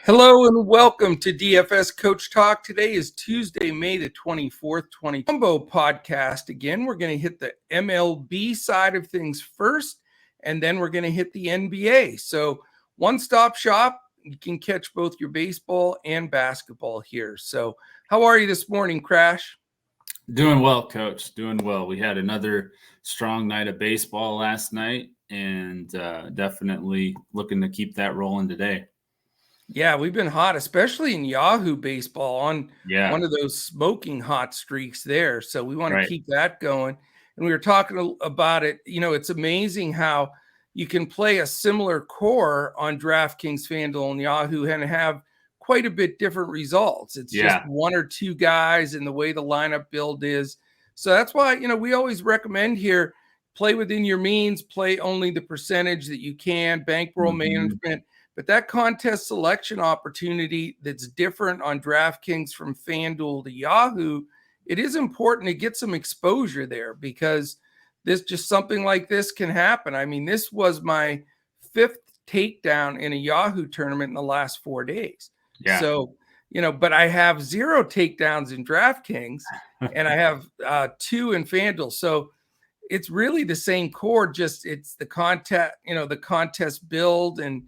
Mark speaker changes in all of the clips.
Speaker 1: Hello and welcome to DFS Coach Talk. Today is Tuesday, May the 24th, 2020. Combo podcast again. We're going to hit the MLB side of things first, and then we're going to hit the NBA. So one-stop shop. You can catch both your baseball and basketball here. So how are you this morning, Crash?
Speaker 2: Doing well, Coach. Doing well. We had another strong night of baseball last night, and definitely looking to keep that rolling today.
Speaker 1: Yeah, we've been hot, especially in Yahoo baseball on one of those smoking hot streaks there. So we want to keep that going. And we were talking about it. You know, it's amazing how you can play a similar core on Draftkings Fanduel and Yahoo and have quite a bit different results. It's just one or two guys and the way the lineup build is. So that's why, you know, we always recommend here, play within your means, play only the percentage that you can, bankroll management. But that contest selection opportunity that's different on DraftKings from FanDuel to Yahoo, it is important to get some exposure there because this just something like this can happen. I mean, this was my 5th takedown in a Yahoo tournament in the last 4 days. Yeah. So, you know, but I have 0 takedowns in DraftKings and I have 2 in FanDuel. So it's really the same core, just it's the contest, you know, the contest build and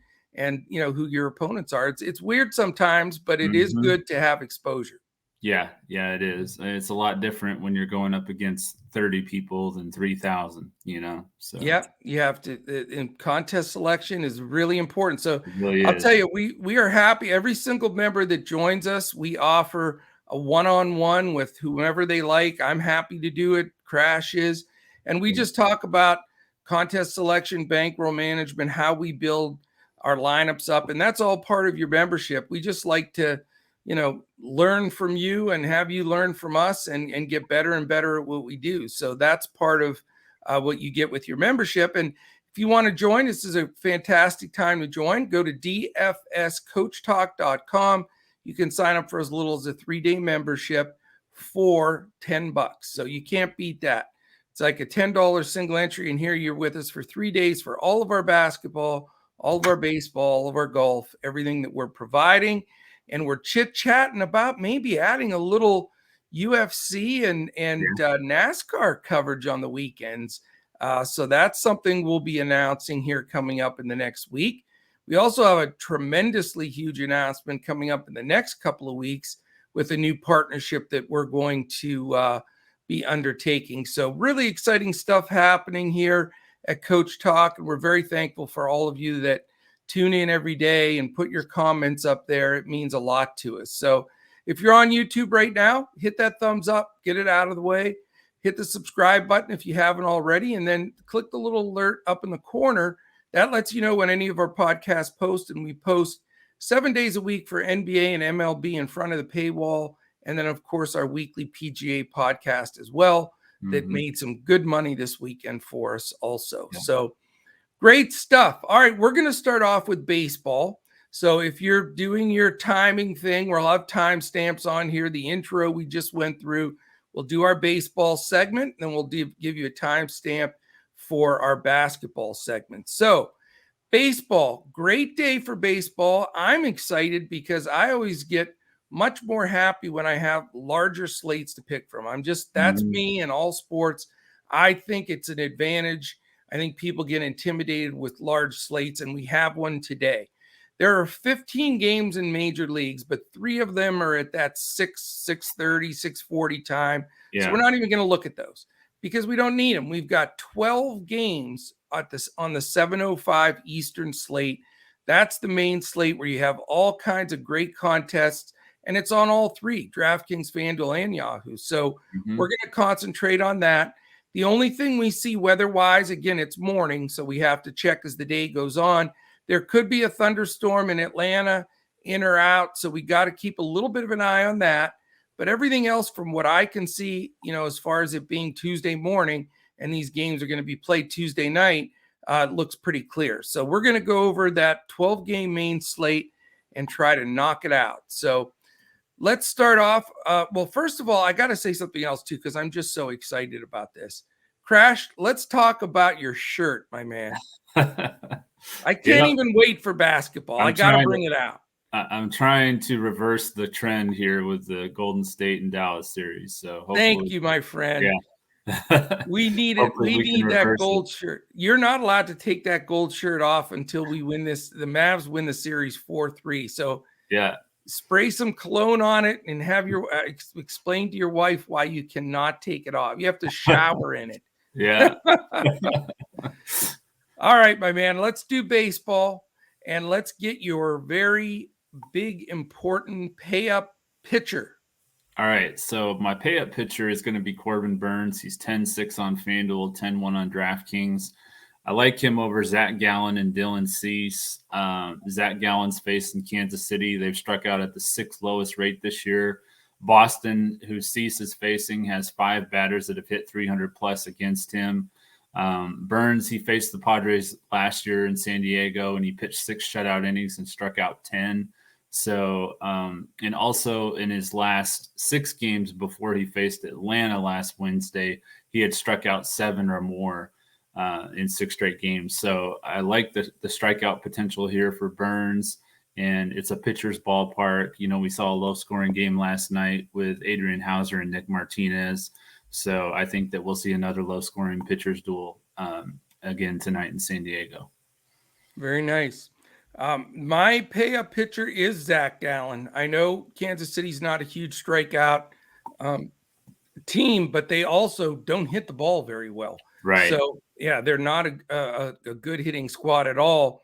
Speaker 1: you know who your opponents are. It's weird sometimes, but it is good to have exposure.
Speaker 2: Yeah, it is. It's a lot different when you're going up against 30 people than 3,000, you know. So
Speaker 1: yeah, you have to. And contest selection is really important. So I'll tell you, we are happy. Every single member that joins us, we offer a one-on-one with whomever they like. I'm happy to do it. Crash is, and we just talk about contest selection, bankroll management, how we build our lineups up, and that's all part of your membership. We just like to, you know, learn from you and have you learn from us and get better and better at what we do. So that's part of what you get with your membership. And if you want to join, this is a fantastic time to join. Go to dfscoachtalk.com. You can sign up for as little as a 3-day membership for $10. So you can't beat that. It's like a $10 single entry, and here you're with us for 3 days for all of our basketball, all of our baseball, all of our golf, everything that we're providing. And we're chit-chatting about maybe adding a little UFC and NASCAR coverage on the weekends. So that's something we'll be announcing here coming up in the next week. We also have a tremendously huge announcement coming up in the next couple of weeks with a new partnership that we're going to be undertaking. So really exciting stuff happening here at Coach Talk, and we're very thankful for all of you that tune in every day and put your comments up there. It means a lot to us. So if you're on YouTube right now, hit that thumbs up, get it out of the way, hit the subscribe button if you haven't already, and then click the little alert up in the corner. That lets you know when any of our podcasts post, and we post 7 days a week for NBA and MLB in front of the paywall, and then, of course, our weekly PGA podcast as well. That made some good money this weekend for us also. Yeah. So great stuff. All right, we're going to start off with baseball. So if you're doing your timing thing, we'll have timestamps on here. The intro we just went through. We'll do our baseball segment, then we'll give you a timestamp for our basketball segment. So baseball, great day for baseball. I'm excited because I always get much more happy when I have larger slates to pick from. That's me in all sports. I think it's an advantage. I think people get intimidated with large slates, and we have one today. There are 15 games in major leagues, but 3 of them are at that 6:30, 6:40 time. Yeah. So we're not even going to look at those because we don't need them. We've got 12 games on the 7:05 Eastern slate. That's the main slate where you have all kinds of great contests. And it's on all 3, DraftKings, FanDuel, and Yahoo. So we're going to concentrate on that. The only thing we see weather-wise, again, it's morning, so we have to check as the day goes on. There could be a thunderstorm in Atlanta, in or out, so we got to keep a little bit of an eye on that. But everything else from what I can see, you know, as far as it being Tuesday morning and these games are going to be played Tuesday night, looks pretty clear. So we're going to go over that 12-game main slate and try to knock it out. So let's start off. Well, first of all, I got to say something else, too, because I'm just so excited about this. Crash, let's talk about your shirt, my man. I can't even wait for basketball. I got to bring it out.
Speaker 2: I'm trying to reverse the trend here with the Golden State and Dallas series. So hopefully,
Speaker 1: Thank you, my friend.
Speaker 2: Yeah.
Speaker 1: We need it. We need that gold shirt. You're not allowed to take that gold shirt off until we win this. The Mavs win the series 4-3. So
Speaker 2: yeah,
Speaker 1: spray some cologne on it and have your explain to your wife why you cannot take it off. You have to shower in it.
Speaker 2: Yeah.
Speaker 1: All right, my man. Let's do baseball and let's get your very big, important pay up pitcher.
Speaker 2: All right. So my pay up pitcher is going to be Corbin Burns. He's 10-6 on FanDuel, 10-1 on DraftKings. I like him over Zach Gallen and Dylan Cease. Zach Gallen's facing Kansas City. They've struck out at the 6th lowest rate this year. Boston, who Cease is facing, has 5 batters that have hit 300 plus against him. Burns, he faced the Padres last year in San Diego, and he pitched 6 shutout innings and struck out 10. So, and also in his last 6 games before he faced Atlanta last Wednesday, he had struck out 7 or more in 6 straight games. So I like the strikeout potential here for Burns, and it's a pitcher's ballpark. You know, we saw a low scoring game last night with Adrian Hauser and Nick Martinez. So I think that we'll see another low scoring pitcher's duel again tonight in San Diego.
Speaker 1: Very nice. My pay up pitcher is Zach Gallen. I know Kansas City's not a huge strikeout team, but they also don't hit the ball very well.
Speaker 2: Right.
Speaker 1: So yeah, they're not a good hitting squad at all.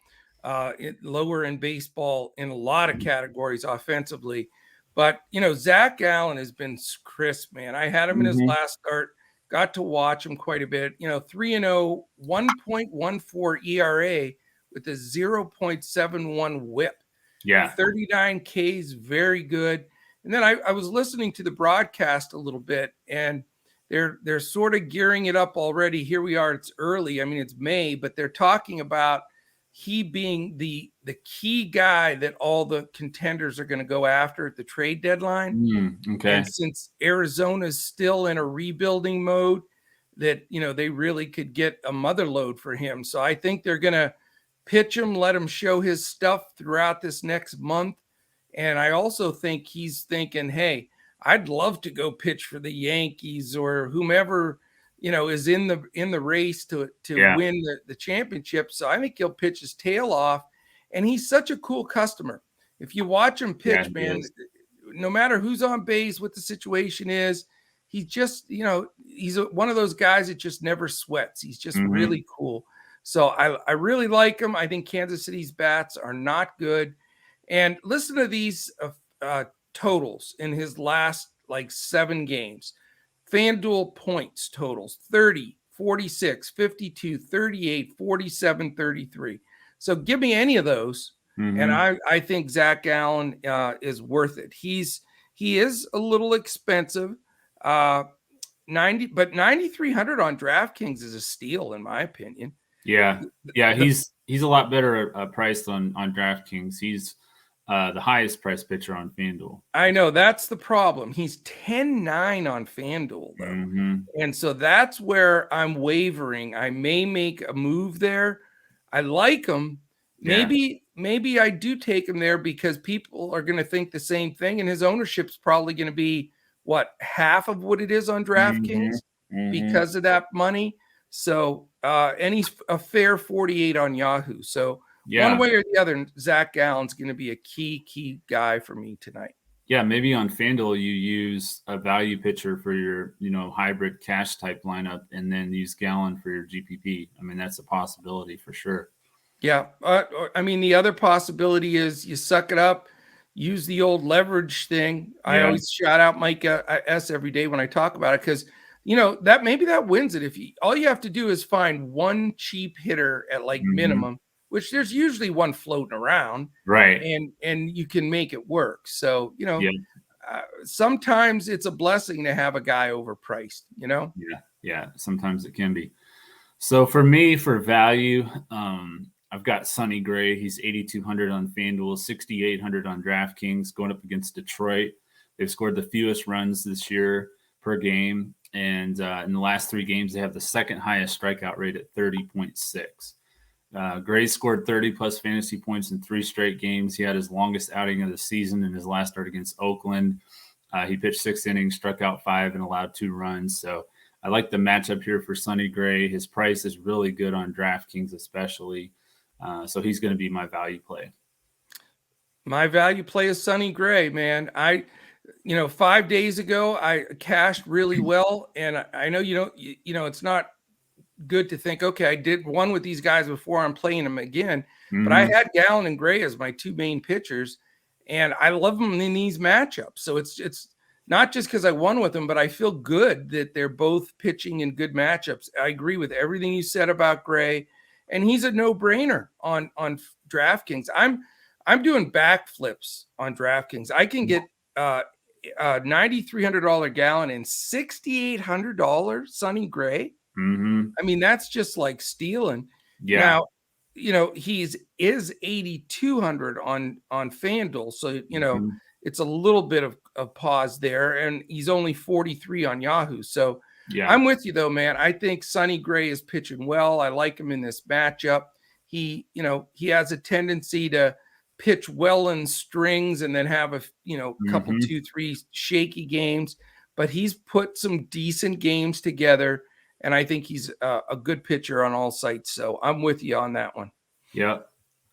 Speaker 1: Lower in baseball in a lot of categories offensively. But, you know, Zach Gallen has been crisp, man. I had him in his last start, got to watch him quite a bit. You know, 3-0, 1.14 ERA with a 0.71 whip.
Speaker 2: Yeah.
Speaker 1: 39 Ks, very good. And then I was listening to the broadcast a little bit, and they're sort of gearing it up already. Here we are. It's early. I mean, it's May, but they're talking about he being the key guy that all the contenders are going to go after at the trade deadline.
Speaker 2: Okay.
Speaker 1: And since Arizona is still in a rebuilding mode, that, you know, they really could get a mother load for him. So I think they're going to pitch him, let him show his stuff throughout this next month. And I also think he's thinking, hey, I'd love to go pitch for the Yankees or whomever, you know, is in the race to win the championship. So I think he'll pitch his tail off, and he's such a cool customer. If you watch him pitch, man, no matter who's on base, what the situation is, he's just, you know, he's one of those guys that just never sweats. He's just really cool. So I really like him. I think Kansas City's bats are not good. And listen to these totals in his last like 7 games. FanDuel points totals 30, 46, 52, 38, 47, 33. So give me any of those. And I think Zach Gallen is worth it. He is a little expensive. 9,300 on DraftKings is a steal in my opinion.
Speaker 2: Yeah. He's a lot better priced on DraftKings. He's the highest price pitcher on FanDuel.
Speaker 1: I know that's the problem. He's 10-9 on FanDuel though. And so that's where I'm wavering. I may make a move there. I like him. Maybe I do take him there because people are going to think the same thing. And his ownership's probably going to be half of what it is on DraftKings because of that money. So, and he's a fair 48 on Yahoo. So one way or the other, Zach Gallen's going to be a key guy for me tonight.
Speaker 2: Yeah, maybe on FanDuel you use a value pitcher for your, you know, hybrid cash type lineup, and then use Gallen for your GPP. I mean, that's a possibility for sure.
Speaker 1: Yeah, I mean, the other possibility is you suck it up, use the old leverage thing. I always shout out Mike S every day when I talk about it because, you know, that maybe that wins it. If all you have to do is find one cheap hitter at like minimum, which there's usually one floating around,
Speaker 2: right?
Speaker 1: And you can make it work. So, you know, sometimes it's a blessing to have a guy overpriced, you know?
Speaker 2: Yeah, sometimes it can be. So for me, for value, I've got Sonny Gray. He's 8,200 on FanDuel, 6,800 on DraftKings, going up against Detroit. They've scored the fewest runs this year per game. And in the last 3 games, they have the second highest strikeout rate at 30.6. Gray scored 30-plus fantasy points in 3 straight games. He had his longest outing of the season in his last start against Oakland. He pitched 6 innings, struck out 5, and allowed 2 runs. So I like the matchup here for Sonny Gray. His price is really good on DraftKings especially. So he's going to be my value play.
Speaker 1: My value play is Sonny Gray, man. 5 days ago, I cashed really well. And I know, it's not good to think, okay, I did one with these guys before, I'm playing them again. Mm-hmm. But I had Gallen and Gray as my 2 main pitchers, and I love them in these matchups. So it's not just because I won with them, but I feel good that they're both pitching in good matchups. I agree with everything you said about Gray, and he's a no-brainer on DraftKings. I'm doing backflips on DraftKings. I can get $9,300 Gallen and $6,800 Sonny Gray.
Speaker 2: Mm-hmm.
Speaker 1: I mean, that's just like stealing.
Speaker 2: Yeah.
Speaker 1: Now, is 8,200 on FanDuel. So, it's a little bit of pause there, and he's only 43 on Yahoo. So yeah, I'm with you though, man. I think Sonny Gray is pitching well. I like him in this matchup. He has a tendency to pitch well in strings and then have a couple 2-3 shaky games, but he's put some decent games together, and I think he's a good pitcher on all sites. So I'm with you on that one.
Speaker 2: Yep.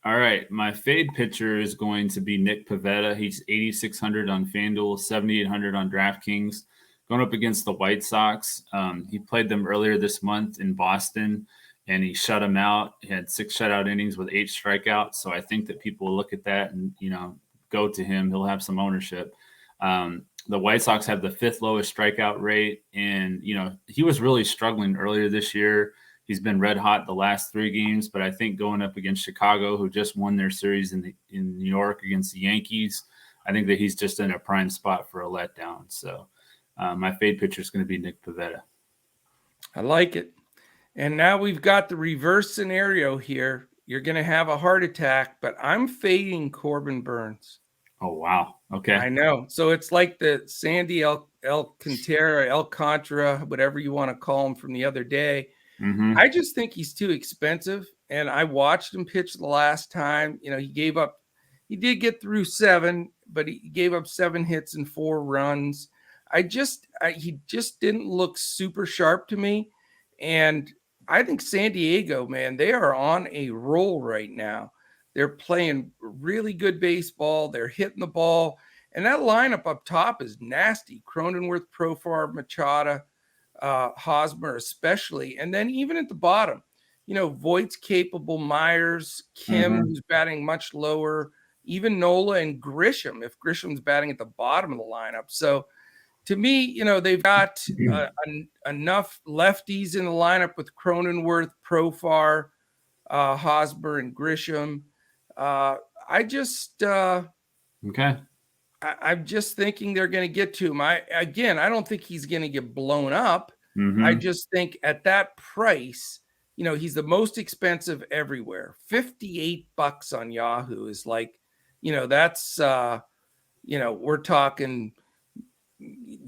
Speaker 2: All right. My fade pitcher is going to be Nick Pivetta. He's 8,600 on FanDuel, 7,800 on DraftKings, going up against the White Sox. He played them earlier this month in Boston, and he shut them out. He had 6 shutout innings with 8 strikeouts. So I think that people will look at that and, go to him. He'll have some ownership. The White Sox have the 5th lowest strikeout rate. And, he was really struggling earlier this year. He's been red hot the last 3 games, but I think going up against Chicago, who just won their series in New York against the Yankees, I think that he's just in a prime spot for a letdown. So my fade pitcher is going to be Nick Pivetta.
Speaker 1: I like it. And now we've got the reverse scenario here. You're going to have a heart attack, but I'm fading Corbin Burns.
Speaker 2: Oh, wow. Okay.
Speaker 1: I know. So it's like the Sandy Alcantara, whatever you want to call him from the other day.
Speaker 2: Mm-hmm.
Speaker 1: I just think he's too expensive. And I watched him pitch the last time. He did get through 7, but he gave up 7 hits and 4 runs. He just didn't look super sharp to me. And I think San Diego, man, they are on a roll right now. They're playing really good baseball. They're hitting the ball. And that lineup up top is nasty. Cronenworth, Profar, Machado, Hosmer especially. And then even at the bottom, Voigt's capable, Myers, Kim, who's batting much lower, even Nola and Grisham, if Grisham's batting at the bottom of the lineup. So to me, they've got enough lefties in the lineup with Cronenworth, Profar, Hosmer, and Grisham. I'm just thinking they're going to get to him. I don't think he's going to get blown up.
Speaker 2: Mm-hmm.
Speaker 1: I just think at that price, he's the most expensive everywhere. $58 on Yahoo is like, that's, we're talking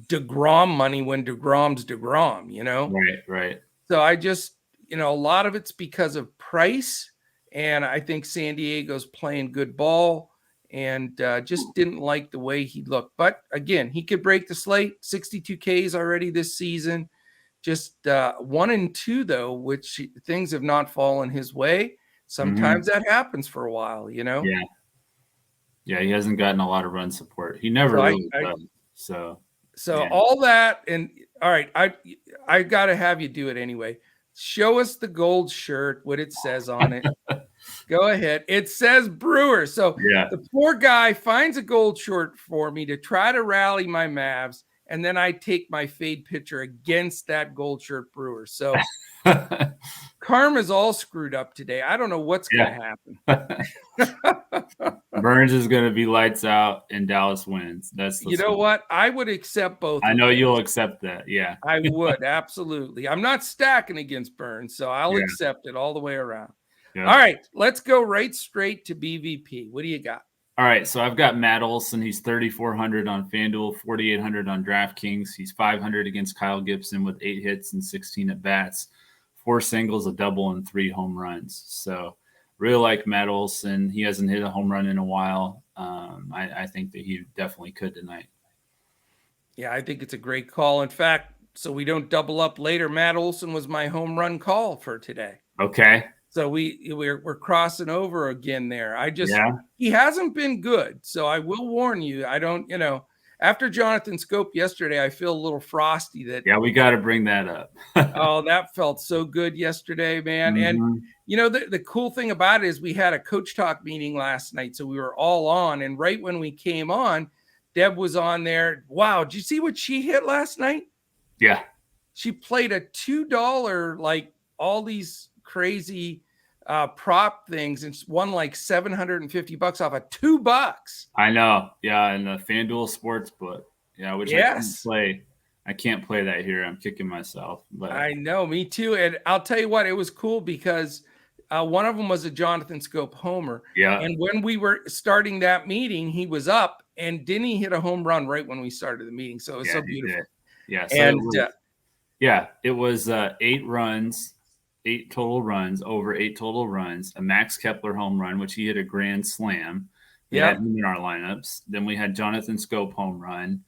Speaker 1: DeGrom money when DeGrom's DeGrom,
Speaker 2: Right.
Speaker 1: So I just, a lot of it's because of price, and I think San Diego's playing good ball, and just didn't like the way he looked. But again, he could break the slate. 62 Ks already this season. Just 1 and 2 though, which things have not fallen his way. Sometimes that happens for a while,
Speaker 2: Yeah, he hasn't gotten a lot of run support. He never really does. So yeah.
Speaker 1: All that, and all right, I got to have you do it anyway. Show us the gold shirt, what it says on it. Go ahead. It says Brewer. So the poor guy finds a gold shirt for me to try to rally my Mavs, and then I take my fade pitcher against that gold shirt Brewer. So karma's all screwed up today. I don't know what's going to happen.
Speaker 2: Burns is going to be lights out and Dallas wins. That's
Speaker 1: what? I would accept both.
Speaker 2: I know you'll accept that. Yeah,
Speaker 1: I would. Absolutely. I'm not stacking against Burns, so I'll accept it all the way around. Yeah. All right, let's go right straight to BVP. What do you got?
Speaker 2: All right, so I've got Matt Olson. He's 3,400 on FanDuel, 4,800 on DraftKings. He's 500 against Kyle Gibson with 8 hits and 16 at bats. 4 singles, a double, and 3 home runs. So really like Matt Olson. He hasn't hit a home run in a while. I think that he definitely could tonight.
Speaker 1: Yeah, I think it's a great call. In fact, so we don't double up later, Matt Olson was my home run call for today.
Speaker 2: Okay.
Speaker 1: So we're crossing over again there.
Speaker 2: Yeah.
Speaker 1: He hasn't been good. So I will warn you, I don't, after Jonathan Scope yesterday, I feel a little frosty that.
Speaker 2: Yeah, we got to bring that up.
Speaker 1: Oh, that felt so good yesterday, man. And the cool thing about it is we had a coach talk meeting last night. So we were all on, and right when we came on, Deb was on there. Wow. Did you see what she hit last night?
Speaker 2: Yeah.
Speaker 1: She played a $2, like all these crazy prop things, and won like $750 off of $2.
Speaker 2: I know. Yeah. And the FanDuel Sportsbook. Yeah. Which I can't play that here. I'm kicking myself. But
Speaker 1: I know, me too. And I'll tell you what, it was cool because one of them was a Jonathan Scope homer.
Speaker 2: Yeah.
Speaker 1: And when we were starting that meeting, he was up, and didn't he hit a home run right when we started the meeting? So it was so beautiful.
Speaker 2: Yeah. So it was 8 runs, 8 total runs, over 8 total runs, a Max Kepler home run, which he hit a grand slam. We had him in our lineups. Then we had Jonathan Scope home run.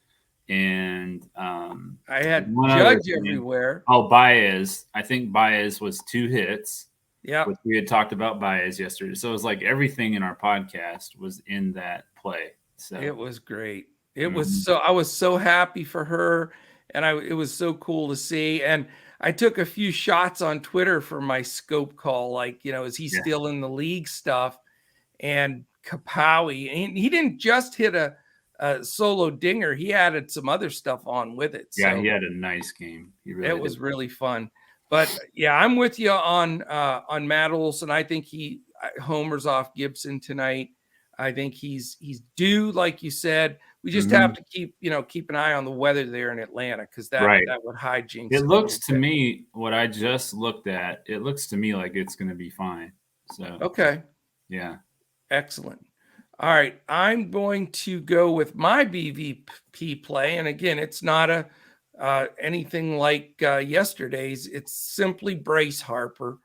Speaker 2: And
Speaker 1: I had Judge everywhere.
Speaker 2: Oh, Baez. I think Baez was 2 hits.
Speaker 1: Yeah.
Speaker 2: We had talked about Baez yesterday. So it was like everything in our podcast was in that play. So
Speaker 1: it was great. It was I was so happy for her, and it was so cool to see. And I took a few shots on Twitter for my Scope call, like, is he still in the league stuff? And Kapowie, and he didn't just hit a solo dinger. He added some other stuff on with it.
Speaker 2: Yeah, so he had a nice game.
Speaker 1: It was really fun. But yeah, I'm with you on Matt Olson. I think he homers off Gibson tonight. I think he's due, like you said. We just have to keep an eye on the weather there in Atlanta, because that would hijinks.
Speaker 2: It looks to me, what I just looked at, it looks to me like it's going to be fine. So
Speaker 1: okay,
Speaker 2: yeah,
Speaker 1: excellent. All right, I'm going to go with my BVP play, and again, it's not anything like yesterday's. It's simply Bryce Harper.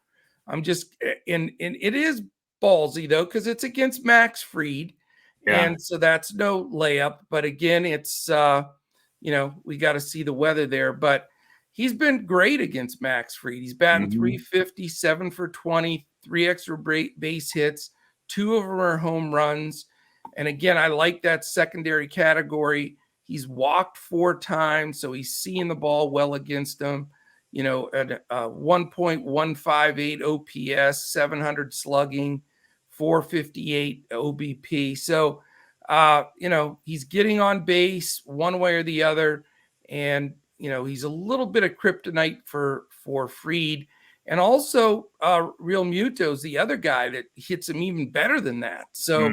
Speaker 1: I'm just and it is ballsy though, because it's against Max Fried, and so that's no layup. But again, it's we got to see the weather there. But he's been great against Max Fried. He's batting 350, 7 for 20, 3 extra base hits. 2 of them are home runs. And again, I like that secondary category. He's walked 4 times, so he's seeing the ball well against them. At 1.158 OPS, 700 slugging, 458 OBP. So, he's getting on base one way or the other. And, he's a little bit of kryptonite for Fried. And also, Real Muto's the other guy that hits him even better than that. So,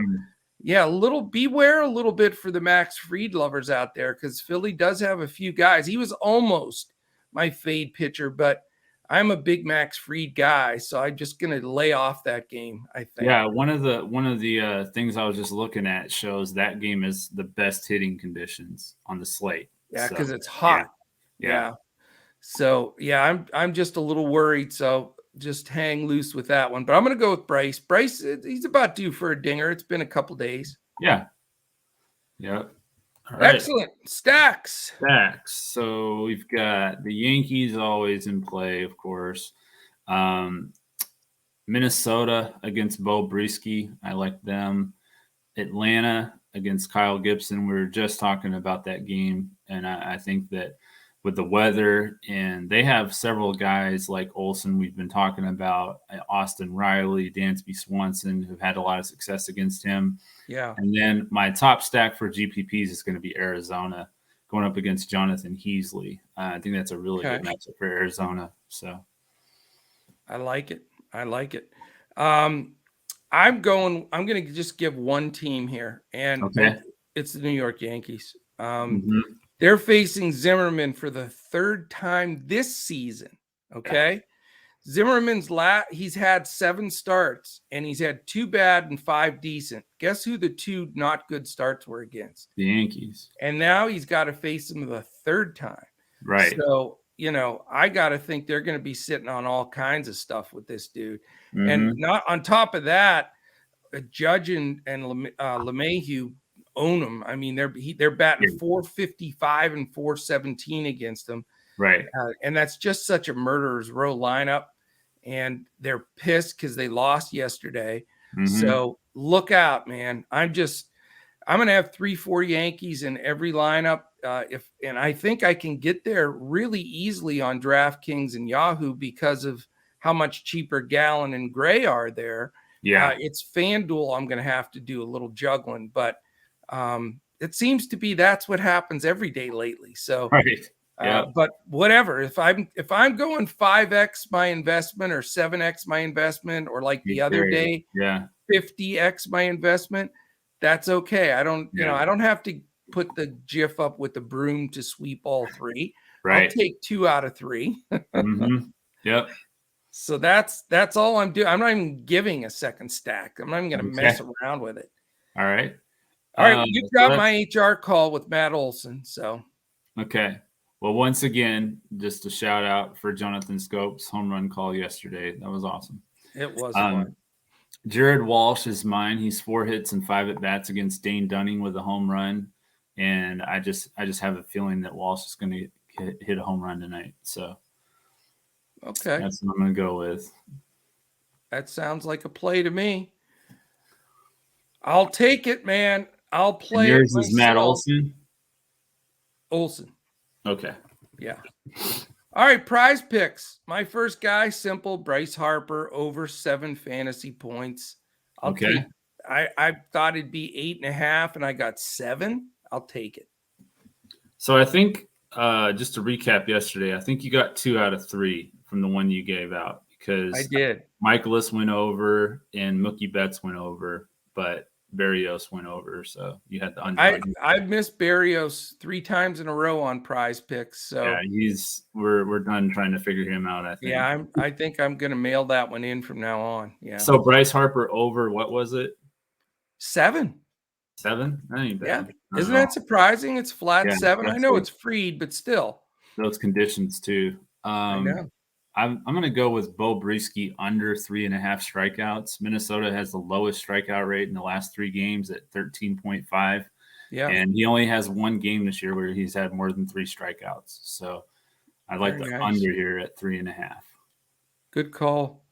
Speaker 1: yeah, beware a little bit for the Max Fried lovers out there, because Philly does have a few guys. He was almost my fade pitcher, but I'm a big Max Fried guy, so I'm just going to lay off that game, I think.
Speaker 2: Yeah, one of the things I was just looking at shows that game is the best hitting conditions on the slate.
Speaker 1: Yeah, because it's hot. Yeah. So, yeah, I'm just a little worried, so just hang loose with that one. But I'm going to go with Bryce. Bryce, he's about due for a dinger. It's been a couple days.
Speaker 2: Yeah. All right.
Speaker 1: Excellent. Stacks.
Speaker 2: So we've got the Yankees always in play, of course. Minnesota against Bo Brisky. I like them. Atlanta against Kyle Gibson. We were just talking about that game, and I think that with the weather, and they have several guys like Olson we've been talking about, Austin Riley, Dansby Swanson, who've had a lot of success against him.
Speaker 1: Yeah.
Speaker 2: And then my top stack for GPPs is going to be Arizona going up against Jonathan Heasley. I think that's a really good matchup for Arizona. So
Speaker 1: I like it. I'm going to just give one team here, and it's the New York Yankees. They're facing Zimmerman for the 3rd time this season. Okay. Zimmerman's he's had 7 starts, and he's had 2 bad and 5 decent. Guess who the 2 not good starts were against?
Speaker 2: The Yankees.
Speaker 1: And now he's got to face them the 3rd time.
Speaker 2: Right.
Speaker 1: So I got to think they're going to be sitting on all kinds of stuff with this dude. And
Speaker 2: Mm-hmm.
Speaker 1: not on top of that, Judge and LeMahieu own them. I mean, they're batting 455 and 417 against them.
Speaker 2: Right.
Speaker 1: And that's just such a murderer's row lineup. And they're pissed because they lost yesterday.
Speaker 2: Mm-hmm.
Speaker 1: So look out, man. I'm going to have 3-4 Yankees in every lineup. And I think I can get there really easily on DraftKings and Yahoo because of how much cheaper Gallon and Gray are there.
Speaker 2: Yeah.
Speaker 1: It's FanDuel. I'm going to have to do a little juggling, but it seems to be that's what happens every day lately. So,
Speaker 2: right. Yeah.
Speaker 1: But whatever. If I'm going 5x my investment or 7x my investment, or like the other day, 50x my investment, that's okay. I don't, I don't have to put the GIF up with the broom to sweep all three. Right. I'll take 2 out of 3.
Speaker 2: Mm-hmm. Yep.
Speaker 1: So that's all I'm doing. I'm not even giving a second stack. I'm not even going to mess around with it.
Speaker 2: All right.
Speaker 1: You've got my HR call with Matt Olson. So.
Speaker 2: Okay. Well, once again, just a shout out for Jonathan Scopes' home run call yesterday. That was awesome.
Speaker 1: It was fun.
Speaker 2: Jared Walsh is mine. He's 4 hits and 5 at bats against Dane Dunning with a home run, and I just have a feeling that Walsh is going to hit a home run tonight. So,
Speaker 1: okay,
Speaker 2: that's what I'm going to go with.
Speaker 1: That sounds like a play to me. I'll take it, man. I'll play.
Speaker 2: And yours is Matt Olson.
Speaker 1: Olson.
Speaker 2: Okay.
Speaker 1: Yeah. All right, prize picks. My first guy, simple, Bryce Harper, over 7 fantasy points. I thought it'd be 8.5, and I got 7. I'll take it.
Speaker 2: So I think, just to recap yesterday, I think you got 2 out of 3 from the one you gave out, because
Speaker 1: I did.
Speaker 2: Michaelis went over and Mookie Betts went over, but Berrios went over, so you had the under.
Speaker 1: I've missed Berrios 3 times in a row on prize picks. So
Speaker 2: yeah, we're done trying to figure him out, I think.
Speaker 1: Yeah, I think I'm gonna mail that one in from now on. Yeah.
Speaker 2: So Bryce Harper over, what was it?
Speaker 1: 7.
Speaker 2: 7? That ain't bad.
Speaker 1: Yeah. Isn't that surprising? It's flat 7. I know it's freed, but still.
Speaker 2: Those conditions too.
Speaker 1: I know.
Speaker 2: I'm going to go with Bo Brieske under 3.5 strikeouts. Minnesota has the lowest strikeout rate in the last 3 games at 13.5.
Speaker 1: Yeah.
Speaker 2: And he only has 1 game this year where he's had more than 3 strikeouts. So I like the under here at 3.5.
Speaker 1: Good call.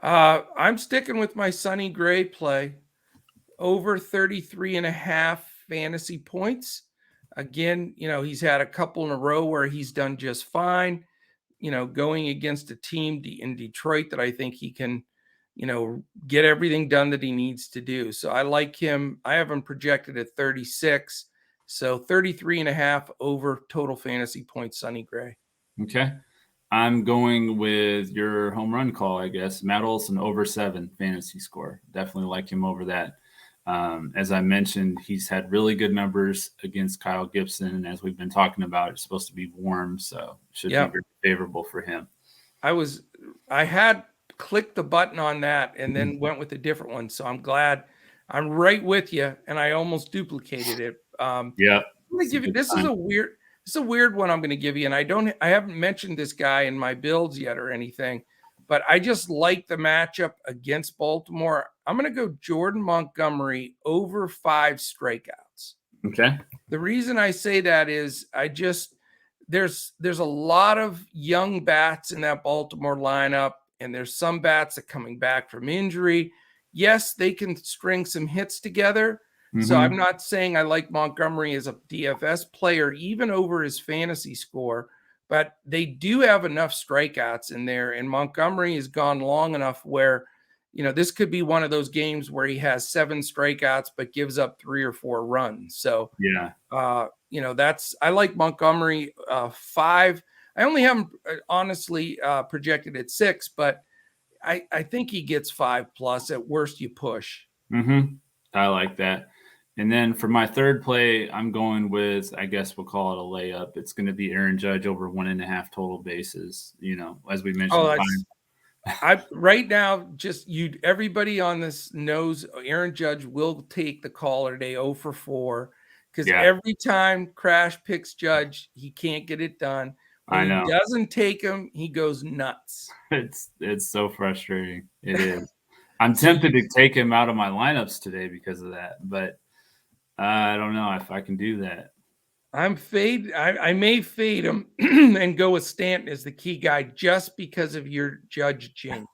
Speaker 1: I'm sticking with my Sonny Gray play. Over 33.5 fantasy points. Again, he's had a couple in a row where he's done just fine. Going against a team in Detroit that I think he can, get everything done that he needs to do. So I like him. I have him projected at 36. So 33.5 over total fantasy points, Sonny Gray.
Speaker 2: Okay. I'm going with your home run call, I guess. Matt Olson over 7 fantasy score. Definitely like him over that. As I mentioned, he's had really good numbers against Kyle Gibson. And as we've been talking about, it's supposed to be warm, so it should be very favorable for him.
Speaker 1: I had clicked the button on that and then went with a different one. So I'm glad I'm right with you. And I almost duplicated it. I'm going to give you, this is a weird one I'm going to give you. And I haven't mentioned this guy in my builds yet or anything, but I just like the matchup against Baltimore. I'm going to go Jordan Montgomery over 5 strikeouts.
Speaker 2: Okay.
Speaker 1: The reason I say that is there's a lot of young bats in that Baltimore lineup, and there's some bats that are coming back from injury. Yes, they can string some hits together. Mm-hmm. So I'm not saying I like Montgomery as a DFS player, even over his fantasy score, but they do have enough strikeouts in there, and Montgomery has gone long enough where, this could be one of those games where he has 7 strikeouts but gives up 3 or 4 runs. So I like Montgomery 5. I only have him honestly projected at 6, but I think he gets 5+. At worst, you push.
Speaker 2: Mm-hmm. I like that. And then for my third play, I'm going with, I guess we'll call it a layup. It's going to be Aaron Judge over 1.5 total bases. As we mentioned.
Speaker 1: Right now, everybody on this knows Aaron Judge will take the caller today 0 for 4 because every time Crash picks Judge, he can't get it done. And
Speaker 2: I know.
Speaker 1: he doesn't take them, he goes nuts.
Speaker 2: It's so frustrating. It is. I'm
Speaker 1: So
Speaker 2: tempted to take him out of my lineups today because of that, but I don't know if I can do that.
Speaker 1: I may fade him and go with Stanton as the key guy just because of your Judge jinx.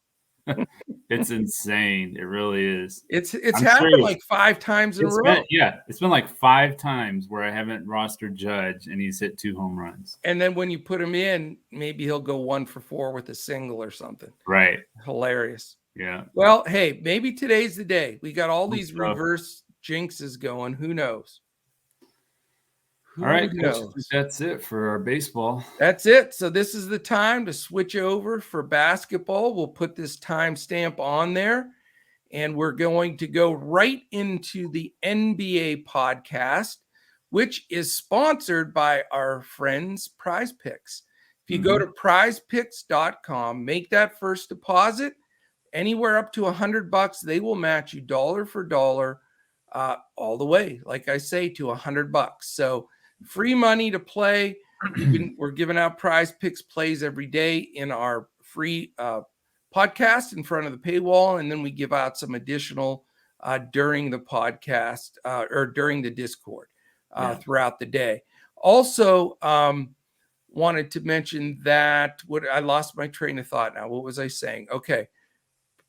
Speaker 2: It's insane. It really is.
Speaker 1: It's
Speaker 2: I'm
Speaker 1: happened
Speaker 2: serious.
Speaker 1: like 5 times in a
Speaker 2: It's
Speaker 1: row.
Speaker 2: been like 5 times where I haven't rostered Judge and he's hit 2 home runs.
Speaker 1: And then when you put him in, maybe he'll go 1 for 4 with a single or something.
Speaker 2: Right.
Speaker 1: Hilarious.
Speaker 2: Yeah.
Speaker 1: Well, hey, maybe today's the day. We got all these
Speaker 2: stuff.
Speaker 1: reverse jinxes going. Who knows?
Speaker 2: All right, Coach, I think that's it for our baseball.
Speaker 1: That's it. So this is the time to switch over for basketball. We'll put this timestamp on there, and we're going to go right into the NBA podcast, which is sponsored by our friends PrizePicks. If you go to prizepicks.com, make that first deposit, anywhere up to $100, they will match you dollar for dollar all the way, like I say, to $100. So free money to play. We're giving out PrizePicks Plays every day in our free podcast in front of the paywall, and then we give out some additional during the podcast or during the Discord throughout the day. Also, wanted to mention that I lost my train of thought now. What was I saying? Okay.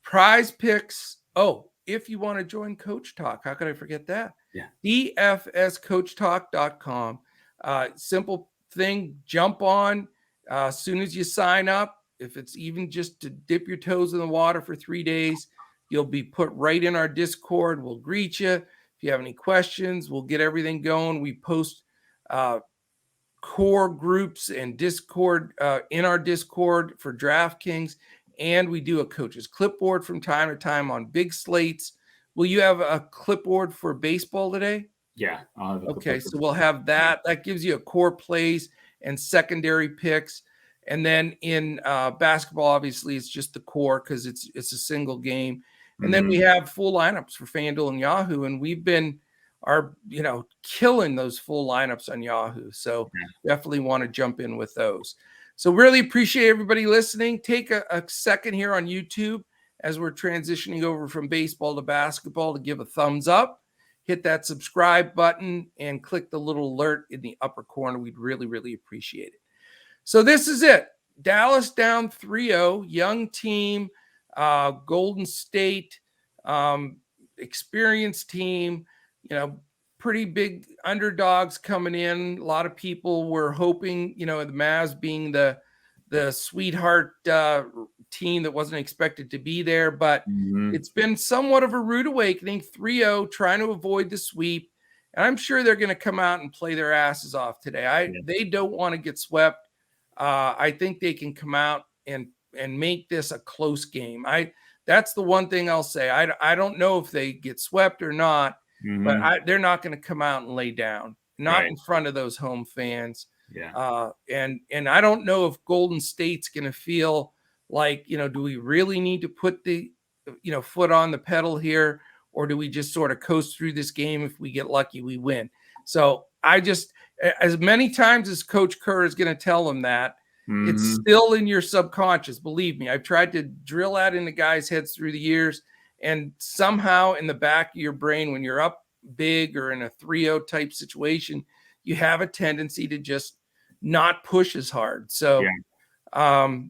Speaker 1: PrizePicks. Oh, if you want to join Coach Talk, how could I forget that?
Speaker 2: Yeah.
Speaker 1: DFSCoachTalk.com. Simple thing. Jump on as soon as you sign up. If it's even just to dip your toes in the water for 3 days, you'll be put right in our Discord. We'll greet you. If you have any questions, we'll get everything going. We post core groups and Discord in our Discord for DraftKings. And we do a coach's clipboard from time to time on big slates. Will you have a clipboard for baseball today?
Speaker 2: Yeah. I'll have
Speaker 1: okay, so we'll have that. That gives you a core plays and secondary picks. And then in basketball, obviously, it's just the core because it's a single game. And then we have full lineups for FanDuel and Yahoo. And we've been killing those full lineups on Yahoo. So definitely want to jump in with those. So really appreciate everybody listening. Take a second here on YouTube as we're transitioning over from baseball to basketball to give a thumbs up, hit that subscribe button, and click the little alert in the upper corner. We'd really, really appreciate it. So this is it. Dallas down 3-0, young team, Golden State, experienced team, pretty big underdogs coming in. A lot of people were hoping, the Mavs being the sweetheart team that wasn't expected to be there, but it's been somewhat of a rude awakening. 3-0, trying to avoid the sweep, and I'm sure they're going to come out and play their asses off today. They don't want to get swept. I think they can come out and make this a close game. That's the one thing I'll say. I don't know if they get swept or not. But they're not going to come out and lay down, not in front of those home fans.
Speaker 2: Yeah.
Speaker 1: And I don't know if Golden State's going to feel like, do we really need to put the, foot on the pedal here, or do we just sort of coast through this game? If we get lucky, we win. So as many times as Coach Kerr is going to tell them that, it's still in your subconscious. Believe me, I've tried to drill that into guys' heads through the years. And somehow in the back of your brain, when you're up big or in a 3-0 type situation, you have a tendency to just not push as hard. So, I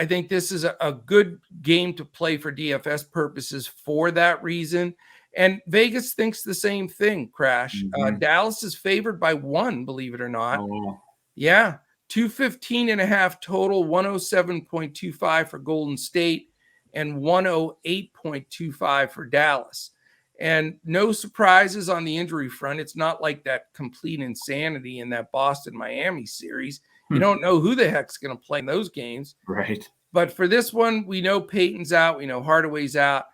Speaker 1: think this is a good game to play for DFS purposes for that reason. And Vegas thinks the same thing, Crash. Dallas is favored by 1, believe it or not.
Speaker 2: Oh.
Speaker 1: Yeah. 215.5 total, 107.25 for Golden State, and 108.25 for Dallas. And no surprises on the injury front. It's not like that complete insanity in that Boston-Miami series. You don't know who the heck's going to play in those games.
Speaker 2: Right.
Speaker 1: But for this one, we know Peyton's out. We know Hardaway's out.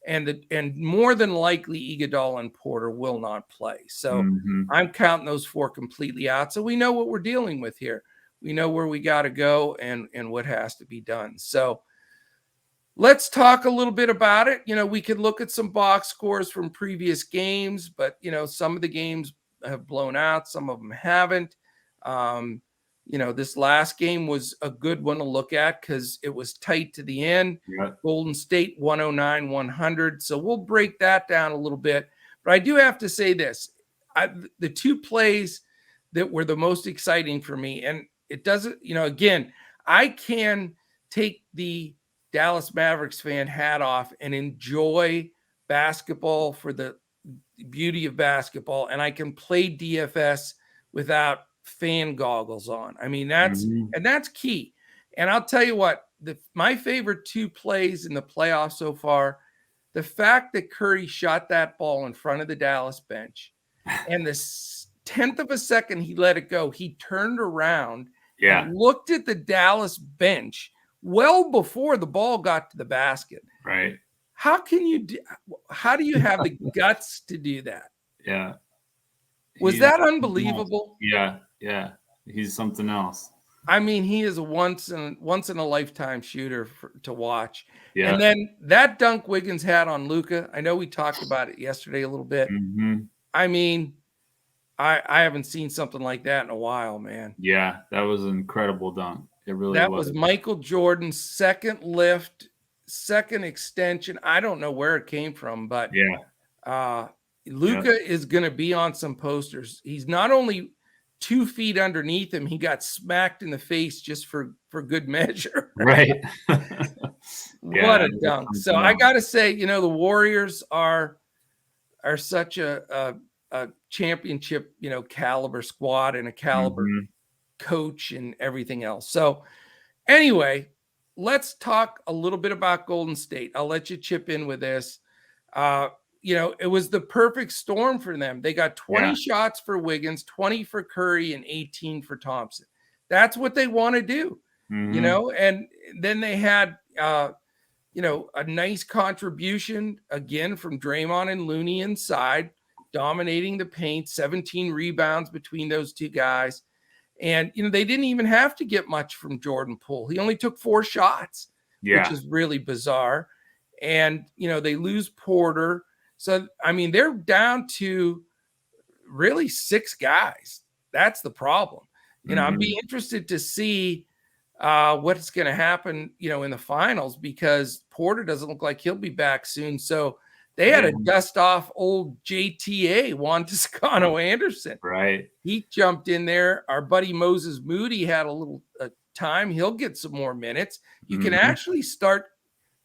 Speaker 1: And more than likely, Iguodala and Porter will not play. So I'm counting those 4 completely out. So we know what we're dealing with here. We know where we got to go and what has to be done. So let's talk a little bit about it. We could look at some box scores from previous games, but, some of the games have blown out. Some of them haven't. This last game was a good one to look at because it was tight to the end.
Speaker 2: Yeah.
Speaker 1: Golden State 109-100. So we'll break that down a little bit. But I do have to say this. The two plays that were the most exciting for me, and it doesn't, again, I can take the Dallas Mavericks fan hat off and enjoy basketball for the beauty of basketball, and I can play DFS without fan goggles on. I mean, that's key. And I'll tell you what, my favorite two plays in the playoffs so far, the fact that Curry shot that ball in front of the Dallas bench, and the 10th of a second he let it go, he turned around and looked at the Dallas bench well before the ball got to the basket.
Speaker 2: Right.
Speaker 1: How do you have the guts to do that?
Speaker 2: Yeah.
Speaker 1: Was that unbelievable?
Speaker 2: Yeah. Yeah. He's something else.
Speaker 1: I mean, he is a once in a lifetime shooter to watch.
Speaker 2: Yeah.
Speaker 1: And then that dunk Wiggins had on Luka, I know we talked about it yesterday a little bit. I mean, I haven't seen something like that in a while, man.
Speaker 2: Yeah, that was an incredible dunk. It really was.
Speaker 1: That was Michael Jordan's second lift, second extension. I don't know where it came from, but Luka is going to be on some posters. He's not only 2 feet underneath him, he got smacked in the face just for good measure.
Speaker 2: Right.
Speaker 1: What a dunk. So I got to say, the Warriors are such a championship, caliber squad and a caliber coach and everything else. So anyway, let's talk a little bit about Golden State. I'll let you chip in with this. It was the perfect storm for them. They got 20 shots for Wiggins, 20 for Curry, and 18 for Thompson. That's what they want to do, and then they had, a nice contribution again from Draymond and Looney inside, dominating the paint, 17 rebounds between those two guys. And, they didn't even have to get much from Jordan Poole. He only took 4 shots, which is really bizarre. And, they lose Porter. So, I mean, they're down to really 6 guys. That's the problem. I'd be interested to see what's going to happen, in the finals, because Porter doesn't look like he'll be back soon. So they had to dust off old JTA, Juan Toscano-Anderson.
Speaker 2: Right.
Speaker 1: He jumped in there. Our buddy Moses Moody had a little time. He'll get some more minutes. You can actually start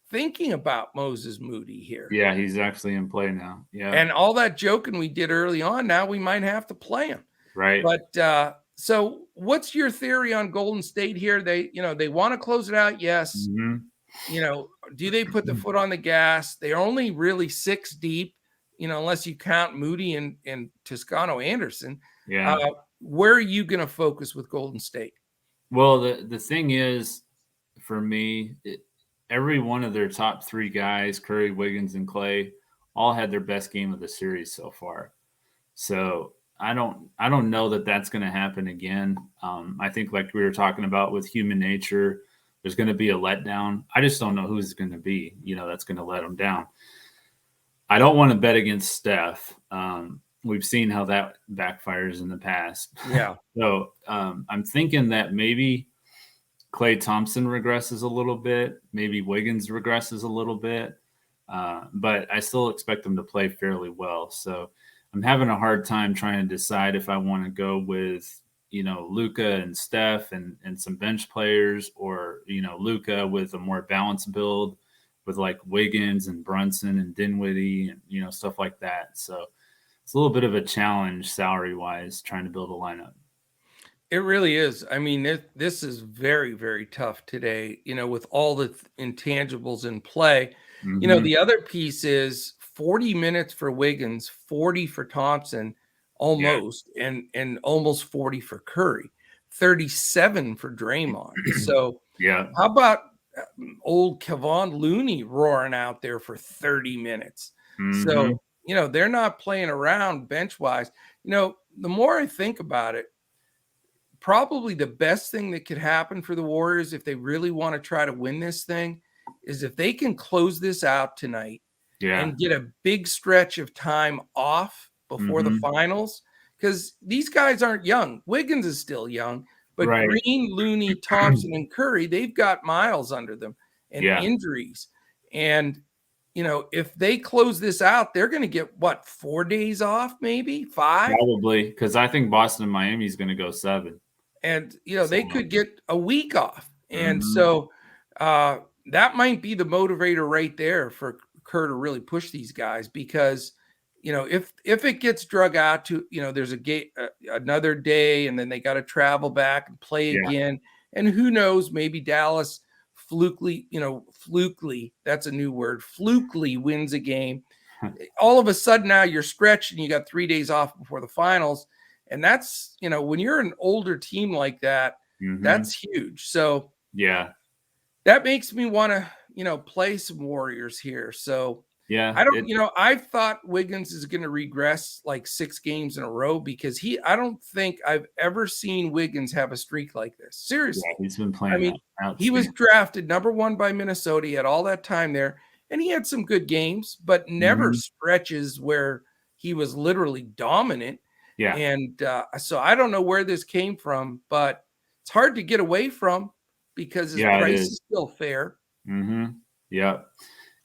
Speaker 1: thinking about Moses Moody here.
Speaker 2: Yeah, he's actually in play now. Yeah.
Speaker 1: And all that joking we did early on, now we might have to play him.
Speaker 2: Right.
Speaker 1: But so what's your theory on Golden State here? They want to close it out. Yes. Do they put the foot on the gas? They're only really 6 deep, unless you count Moody and Toscano-Anderson.
Speaker 2: Yeah.
Speaker 1: Where are you going to focus with Golden State?
Speaker 2: Well, the thing is, for me, every one of their top 3 guys, Curry, Wiggins, and Clay, all had their best game of the series so far. So I don't know that that's going to happen again. I think, like we were talking about with human nature, there's going to be a letdown. I just don't know who's going to be, that's going to let them down. I don't want to bet against Steph. We've seen how that backfires in the past.
Speaker 1: Yeah.
Speaker 2: So I'm thinking that maybe Klay Thompson regresses a little bit. Maybe Wiggins regresses a little bit. But I still expect them to play fairly well. So I'm having a hard time trying to decide if I want to go with, Luka and Steph and some bench players, or, Luka with a more balanced build with like Wiggins and Brunson and Dinwiddie and, stuff like that. So it's a little bit of a challenge salary wise, trying to build a lineup.
Speaker 1: It really is. I mean, this is very, very tough today, with all the intangibles in play. The other piece is 40 minutes for Wiggins, 40 for Thompson, almost, and almost 40 for Curry, 37 for Draymond. So how about old Kevon Looney roaring out there for 30 minutes? So, they're not playing around bench-wise. The more I think about it, probably the best thing that could happen for the Warriors if they really want to try to win this thing is if they can close this out tonight and get a big stretch of time off before the finals, because these guys aren't young. Wiggins is still young, But
Speaker 2: Right.
Speaker 1: Green, Looney, Thompson, and Curry, they've got miles under them and injuries. And, if they close this out, they're going to get, 4 days off, maybe 5?
Speaker 2: Probably, because I think Boston and Miami is going to go 7.
Speaker 1: And, they could get a week off. And
Speaker 2: Mhm.
Speaker 1: so that might be the motivator right there for Kerr to really push these guys, because if it gets drug out to, there's another day, and then they got to travel back and play again, and who knows, maybe Dallas flukely, that's a new word, flukely wins a game. All of a sudden now you're stretched and you got 3 days off before the finals, and that's, when you're an older team like that, that's huge. So that makes me want to play some Warriors here. So I don't, I've thought Wiggins is going to regress like 6 games in a row, because I don't think I've ever seen Wiggins have a streak like this. Seriously.
Speaker 2: He's been playing.
Speaker 1: He was drafted number 1 by Minnesota. He had all that time there, and he had some good games, but never stretches where he was literally dominant. And so I don't know where this came from, but it's hard to get away from, because his price is still fair.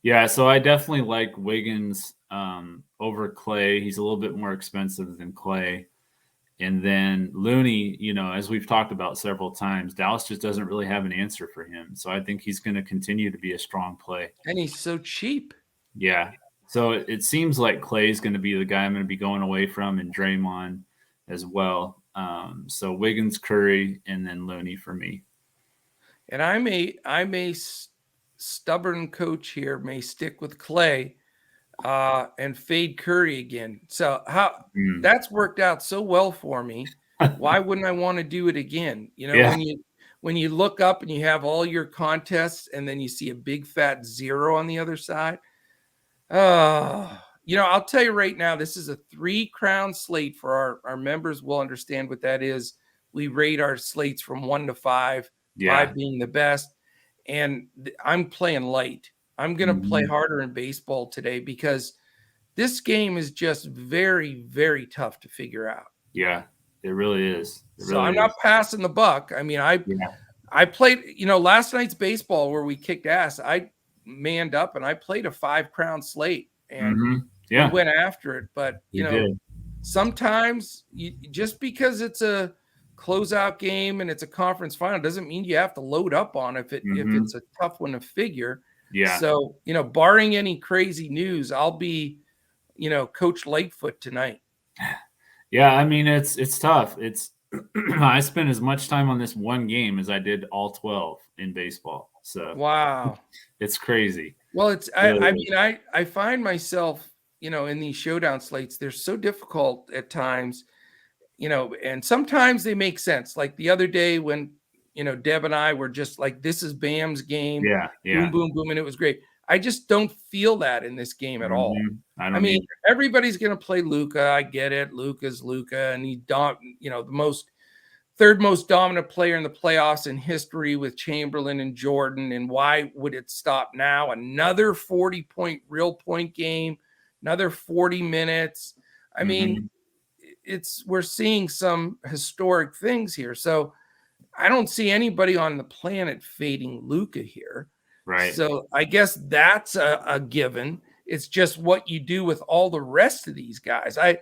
Speaker 2: Yeah, so I definitely like Wiggins over Clay. He's a little bit more expensive than Clay. And then Looney, as we've talked about several times, Dallas just doesn't really have an answer for him. So I think he's going to continue to be a strong play.
Speaker 1: And he's so cheap.
Speaker 2: Yeah. So it seems like Clay's going to be the guy I'm going to be going away from, and Draymond as well. So Wiggins, Curry, and then Looney for me.
Speaker 1: And I may stubborn coach here may stick with Clay and fade Curry again. So that's worked out so well for me. Why wouldn't I want to do it again? When you look up and you have all your contests, and then you see a big fat 0 on the other side. I'll tell you right now, this is a 3-crown slate. For our members will understand what that is. We rate our slates from 1 to 5, 5 being the best. And I'm playing light. I'm going to play harder in baseball today, because this game is just very, very tough to figure out.
Speaker 2: Yeah, it really is.
Speaker 1: I'm not passing the buck. I mean, I played, last night's baseball where we kicked ass. I manned up and I played a 5-crown slate, and we went after it. But, sometimes just because it's a closeout game and it's a conference final doesn't mean you have to load up on if it's a tough one to figure. So, barring any crazy news, I'll be, Coach Lightfoot tonight.
Speaker 2: Yeah, I mean, it's tough. I spent as much time on this one game as I did all 12 in baseball. So
Speaker 1: wow,
Speaker 2: it's crazy.
Speaker 1: Well, I find myself, in these showdown slates, they're so difficult at times, and sometimes they make sense. Like the other day when, Deb and I were just like, this is Bam's game. Boom, boom, boom. And it was great. I just don't feel that in this game at all. I mean, everybody's going to play Luka. I get it. Luka's Luka, and he's the third most dominant player in the playoffs in history with Chamberlain and Jordan. And why would it stop now? Another 40-point real point game, another 40 minutes. I mean, we're seeing some historic things here. So I don't see anybody on the planet fading Luka here.
Speaker 2: Right.
Speaker 1: So I guess that's a given. It's just what you do with all the rest of these guys. I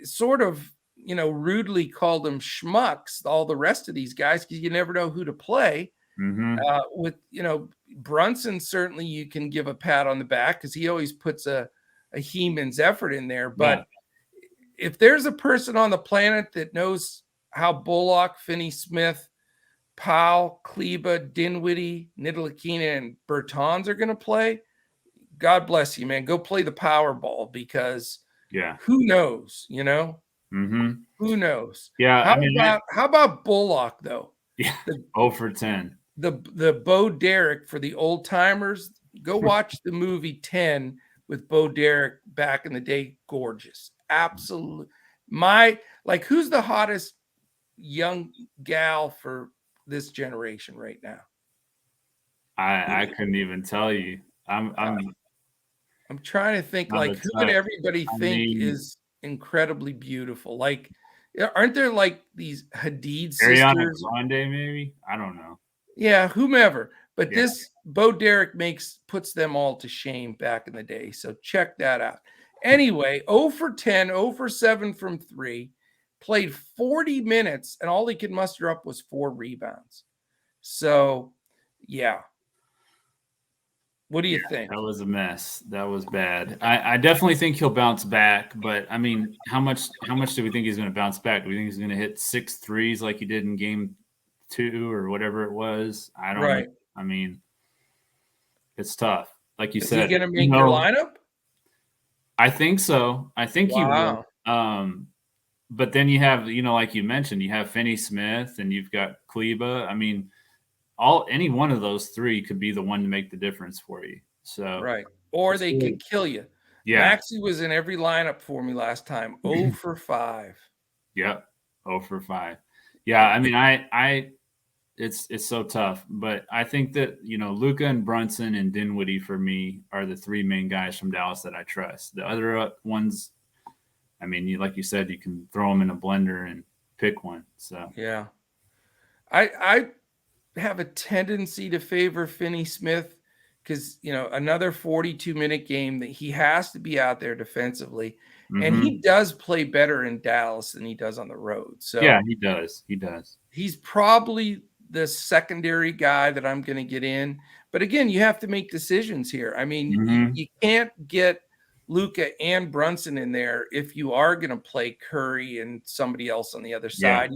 Speaker 1: sort of, rudely called them schmucks, all the rest of these guys, because you never know who to play. With, Brunson, certainly you can give a pat on the back because he always puts a Heeman's effort in there. But if there's a person on the planet that knows how Bullock, Finney-Smith, Powell, Kleba, Dinwiddie, Ntilikina, and Bertans are going to play, God bless you, man. Go play the Powerball, because who knows, Who knows?
Speaker 2: Yeah.
Speaker 1: How about Bullock, though?
Speaker 2: Yeah, 0 for 10.
Speaker 1: The Bo Derek, for the old timers, go watch the movie 10 with Bo Derek back in the day. Gorgeous. Absolutely. Who's the hottest young gal for this generation right now?
Speaker 2: I couldn't even tell you. I'm
Speaker 1: trying to think, who would everybody think is incredibly beautiful? Like, Aren't there like these Hadid
Speaker 2: Ariana
Speaker 1: sisters?
Speaker 2: Grande, maybe? I don't know.
Speaker 1: Yeah, whomever. But
Speaker 2: Yeah.
Speaker 1: this Bo Derek puts them all to shame back in the day. So check that out. Anyway, 0 for 10, 0 for 7 from 3, played 40 minutes, and all he could muster up was 4 rebounds. So, yeah. What do you think?
Speaker 2: That was a mess. That was bad. I definitely think he'll bounce back, but I mean, how much do we think he's going to bounce back? Do we think he's going to hit 6 threes like he did in game 2 or whatever it was? I don't know. I mean, it's tough. Like you said,
Speaker 1: is he going to make your lineup?
Speaker 2: I think so. I think he will. But then you have, like you mentioned, you have Finney Smith and you've got Kleba. I mean, any one of those 3 could be the one to make the difference for you. So
Speaker 1: right. Or they could kill you. Yeah. Maxey was in every lineup for me last time. 0 for 5.
Speaker 2: Yep. 0 for 5. Yeah. I mean, it's so tough, but I think that, Luka and Brunson and Dinwiddie for me are the 3 main guys from Dallas that I trust. The other ones, I mean, like you said, you can throw them in a blender and pick one. So,
Speaker 1: yeah. I have a tendency to favor Finney Smith because, another 42-minute game that he has to be out there defensively. Mm-hmm. And he does play better in Dallas than he does on the road. So
Speaker 2: yeah, he does. He does.
Speaker 1: He's probably the secondary guy that I'm going to get in. But again, you have to make decisions here. I mean, you can't get Luka and Brunson in there if you are going to play Curry and somebody else on the other side.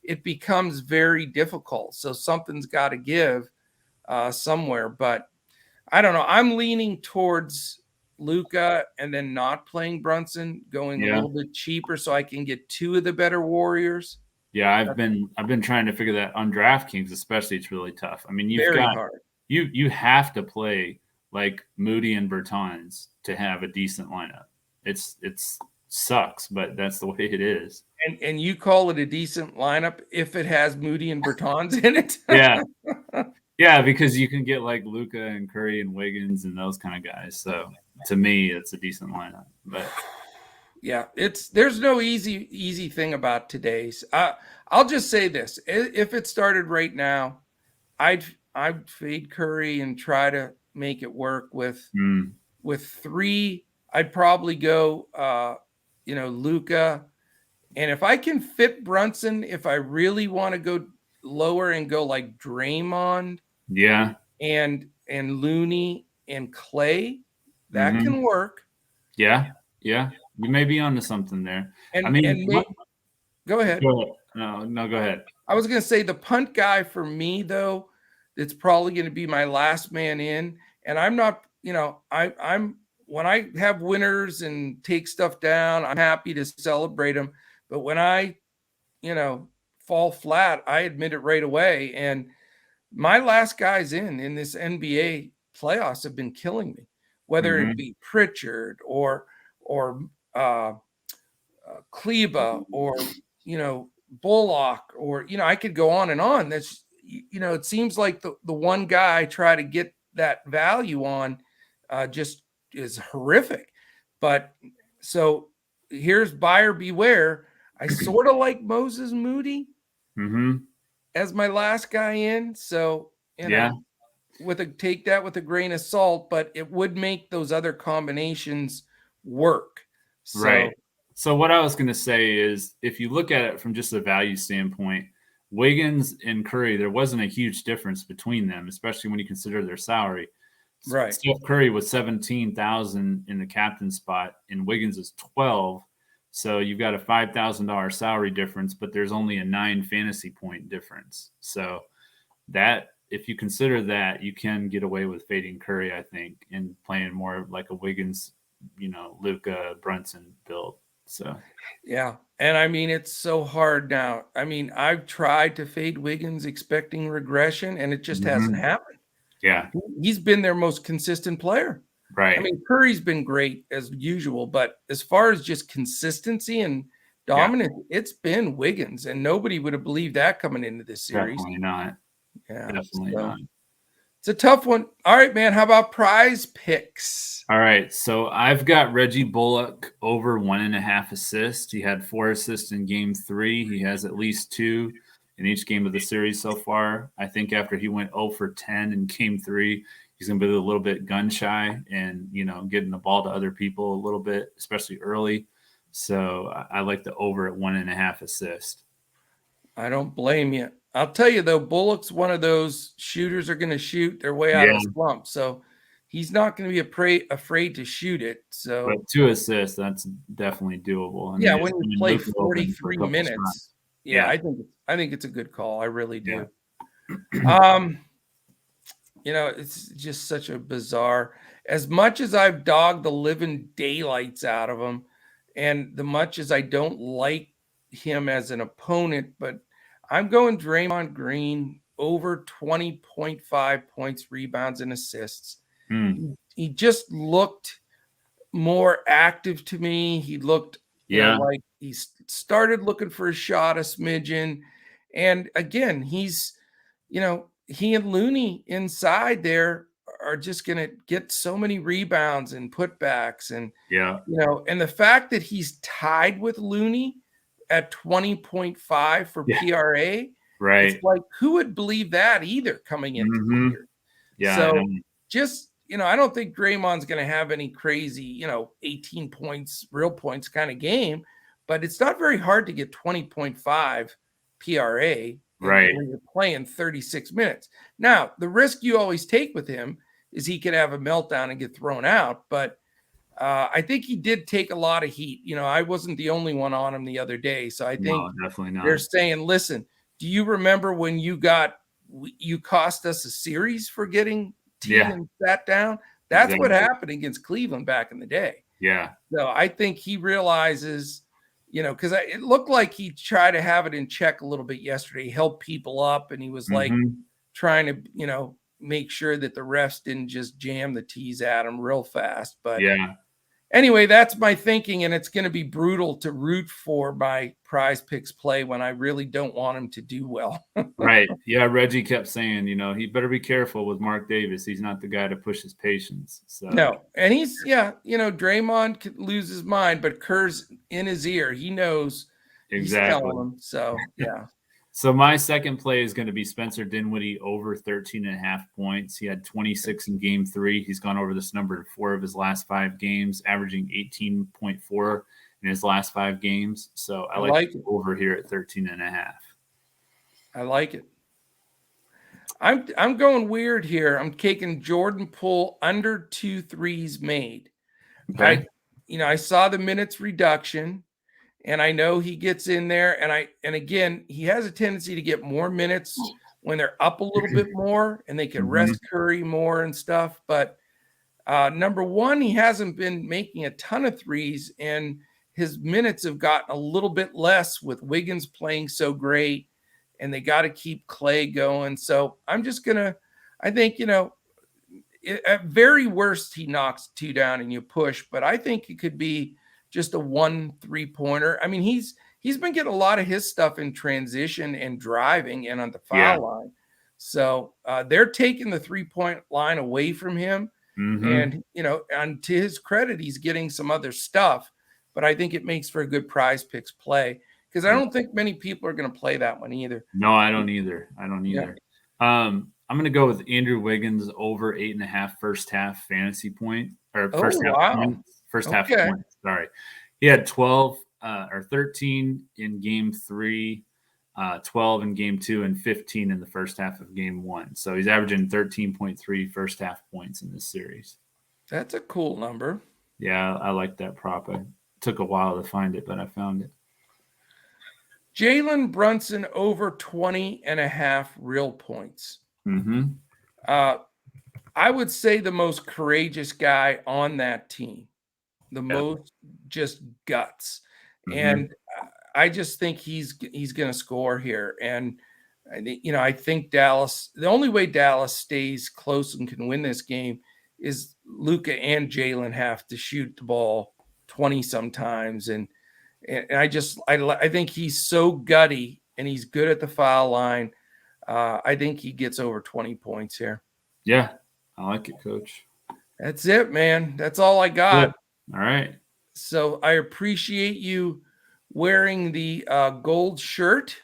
Speaker 1: It becomes very difficult. So something's got to give somewhere. But I don't know. I'm leaning towards Luka and then not playing Brunson, going a little bit cheaper so I can get 2 of the better Warriors.
Speaker 2: Yeah, I've been trying to figure that on DraftKings, especially. It's really tough. I mean, you have to play like Moody and Bertans to have a decent lineup. It's sucks, but that's the way it is.
Speaker 1: And you call it a decent lineup if it has Moody and Bertans in it?
Speaker 2: Yeah, because you can get like Luka and Curry and Wiggins and those kind of guys. So to me, it's a decent lineup. But
Speaker 1: yeah, there's no easy thing about today's. I'll just say this: if it started right now, I'd fade Curry and try to make it work with 3. I'd probably go, Luka, and if I can fit Brunson, if I really want to go lower and go like Draymond, and Looney and Clay, that can work.
Speaker 2: Yeah. You may be onto something there.
Speaker 1: Go ahead.
Speaker 2: No, go ahead.
Speaker 1: I was going to say the punt guy for me, though, it's probably going to be my last man in. And I'm not, I'm when I have winners and take stuff down, I'm happy to celebrate them. But when I, fall flat, I admit it right away. And my last guys in this NBA playoffs have been killing me, whether it be Pritchard or Kleba or, Bullock or, I could go on and on. That's, it seems like the one guy I try to get that value on just is horrific. But so here's buyer beware. I sort of like Moses Moody as my last guy in. So, take that with a grain of salt, but it would make those other combinations work. So,
Speaker 2: right. So what I was going to say is if you look at it from just a value standpoint, Wiggins and Curry, there wasn't a huge difference between them, especially when you consider their salary.
Speaker 1: Right.
Speaker 2: Steph Curry was $17,000 in the captain spot, and Wiggins is $12,000. So you've got a $5,000 salary difference, but there's only a 9 fantasy point difference. So that, if you consider that, you can get away with fading Curry, I think, and playing more like a Wiggins, Luka Brunson build. So,
Speaker 1: yeah. And I mean, it's so hard now. I mean, I've tried to fade Wiggins expecting regression, and it just hasn't happened.
Speaker 2: Yeah.
Speaker 1: He's been their most consistent player.
Speaker 2: Right.
Speaker 1: I mean, Curry's been great as usual, but as far as just consistency and dominance, it's been Wiggins, and nobody would have believed that coming into this series.
Speaker 2: Definitely not.
Speaker 1: Yeah.
Speaker 2: Definitely not.
Speaker 1: It's a tough one. All right, man. How about prize picks?
Speaker 2: All right, so I've got Reggie Bullock over 1.5 assists. He had 4 assists in game 3. He has at least 2 in each game of the series so far. I think after he went 0 for 10 in game 3, he's going to be a little bit gun shy and, getting the ball to other people a little bit, especially early. So I like the over at 1.5 assists.
Speaker 1: I don't blame you. I'll tell you, though, Bullock's one of those shooters are going to shoot their way out of a slump. So he's not going to be afraid to shoot it. So,
Speaker 2: but 2 assists, that's definitely doable.
Speaker 1: Yeah, when you play 43 minutes. Yeah, I think it's a good call. I really do. Yeah. It's just such a bizarre. As much as I've dogged the living daylights out of him, and the much as I don't like him as an opponent, but I'm going Draymond Green over 20.5 points, rebounds, and assists. He just looked more active to me. He looked like he started looking for a shot a smidgen. And again, he's, he and Looney inside there are just going to get so many rebounds and putbacks. And, and the fact that he's tied with Looney at 20.5 for PRA,
Speaker 2: right?
Speaker 1: It's like, who would believe that either coming into the year?
Speaker 2: Yeah.
Speaker 1: So just, I don't think Draymond's going to have any crazy, 18 points, real points kind of game, but it's not very hard to get 20.5 PRA when you're playing 36 minutes. Now, the risk you always take with him is he could have a meltdown and get thrown out, but I think he did take a lot of heat. I wasn't the only one on him the other day. So I think
Speaker 2: definitely not.
Speaker 1: They're saying, listen, do you remember when you cost us a series for getting and sat down? That's what happened against Cleveland back in the day.
Speaker 2: Yeah.
Speaker 1: So I think he realizes, because it looked like he tried to have it in check a little bit yesterday, help people up. And he was like trying to, make sure that the refs didn't just jam the tees at him real fast. But anyway, that's my thinking, and it's going to be brutal to root for my prize picks play when I really don't want him to do well.
Speaker 2: Right. Yeah, Reggie kept saying, he better be careful with Mark Davis. He's not the guy to push his patience. So
Speaker 1: no, and he's Draymond could lose his mind, but Kerr's in his ear. He knows he's telling him. So yeah.
Speaker 2: So my second play is going to be Spencer Dinwiddie over 13.5 points. He had 26 in game 3. He's gone over this number in 4 of his last 5 games, averaging 18.4 in his last 5 games. So I like it over here at 13.5.
Speaker 1: I like it. I'm going weird here. I'm taking Jordan Poole under 2 threes made.
Speaker 2: Okay.
Speaker 1: I saw the minutes reduction. And I know he gets in there, and again, he has a tendency to get more minutes when they're up a little bit more, and they can rest Curry more and stuff. But number one, he hasn't been making a ton of threes, and his minutes have gotten a little bit less with Wiggins playing so great, and they got to keep Clay going. So I'm just gonna, I think, at very worst, he knocks 2 down and you push, but I think it could be just a 1 3-pointer. I mean, he's been getting a lot of his stuff in transition and driving and on the foul line. So they're taking the 3-point line away from him. And, and to his credit, he's getting some other stuff, but I think it makes for a good prize picks play because I don't think many people are going to play that one either.
Speaker 2: No, I don't either. Yeah. I'm going to go with Andrew Wiggins over 8.5 first half fantasy point or first half points. First half points. Sorry. He had 12 or 13 in game 3, 12 in game 2, and 15 in the first half of game 1. So he's averaging 13.3 first half points in this series.
Speaker 1: That's a cool number.
Speaker 2: Yeah, I like that prop. It took a while to find it, but I found it.
Speaker 1: Jalen Brunson over 20.5 real points. I would say the most courageous guy on that team. The most just guts. And I just think he's going to score here. And I think Dallas, the only way Dallas stays close and can win this game is Luka and Jalen have to shoot the ball 20 sometimes. And I think he's so gutty and he's good at the foul line. I think he gets over 20 points here.
Speaker 2: Yeah, I like it, Coach.
Speaker 1: That's it, man. That's all I got.
Speaker 2: All right.
Speaker 1: So I appreciate you wearing the gold shirt.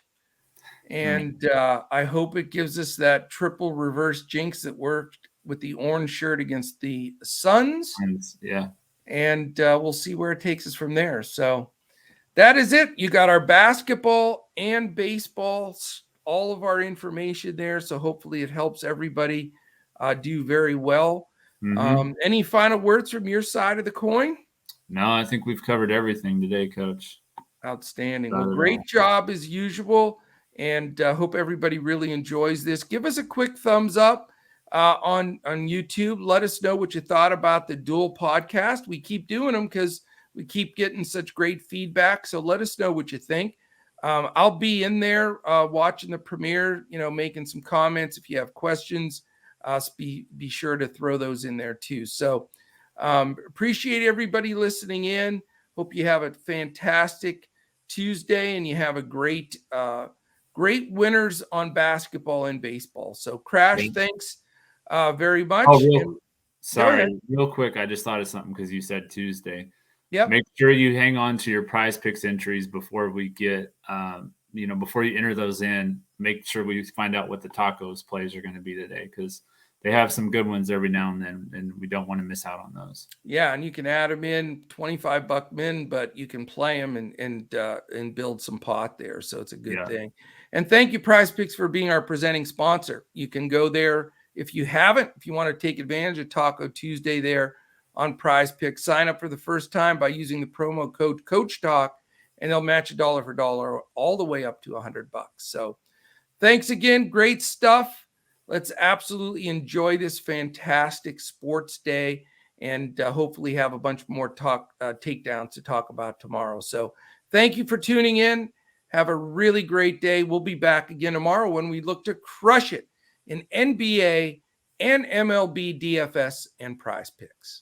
Speaker 1: And I hope it gives us that triple reverse jinx that worked with the orange shirt against the Suns.
Speaker 2: Yeah.
Speaker 1: And we'll see where it takes us from there. So that is it. You got our basketball and baseball, all of our information there. So hopefully it helps everybody do very well. Any final words from your side of the coin?
Speaker 2: No, I think we've covered everything today, Coach.
Speaker 1: Outstanding. Well, great job as usual. And hope everybody really enjoys this. Give us a quick thumbs up on YouTube. Let us know what you thought about the Duel podcast. We keep doing them because we keep getting such great feedback. So let us know what you think. I'll be in there watching the premiere, making some comments. If you have questions, be sure to throw those in there too. So appreciate everybody listening in. Hope you have a fantastic Tuesday and you have a great winners on basketball and baseball. So Crash, thanks very much.
Speaker 2: Real quick. I just thought of something because you said Tuesday.
Speaker 1: Yep.
Speaker 2: Make sure you hang on to your PrizePicks entries before we get, before you enter those in, make sure we find out what the tacos plays are going to be today because they have some good ones every now and then, and we don't want to miss out on those.
Speaker 1: Yeah, and you can add them in, $25 min, but you can play them and build some pot there. So it's a good thing. And thank you, PrizePicks, for being our presenting sponsor. You can go there if you haven't, if you want to take advantage of Taco Tuesday there on PrizePicks. Sign up for the first time by using the promo code CoachTalk, and they'll match $1 for $1 all the way up to $100. So thanks again. Great stuff. Let's absolutely enjoy this fantastic sports day and hopefully have a bunch more takedowns to talk about tomorrow. So thank you for tuning in. Have a really great day. We'll be back again tomorrow when we look to crush it in NBA and MLB DFS and PrizePicks.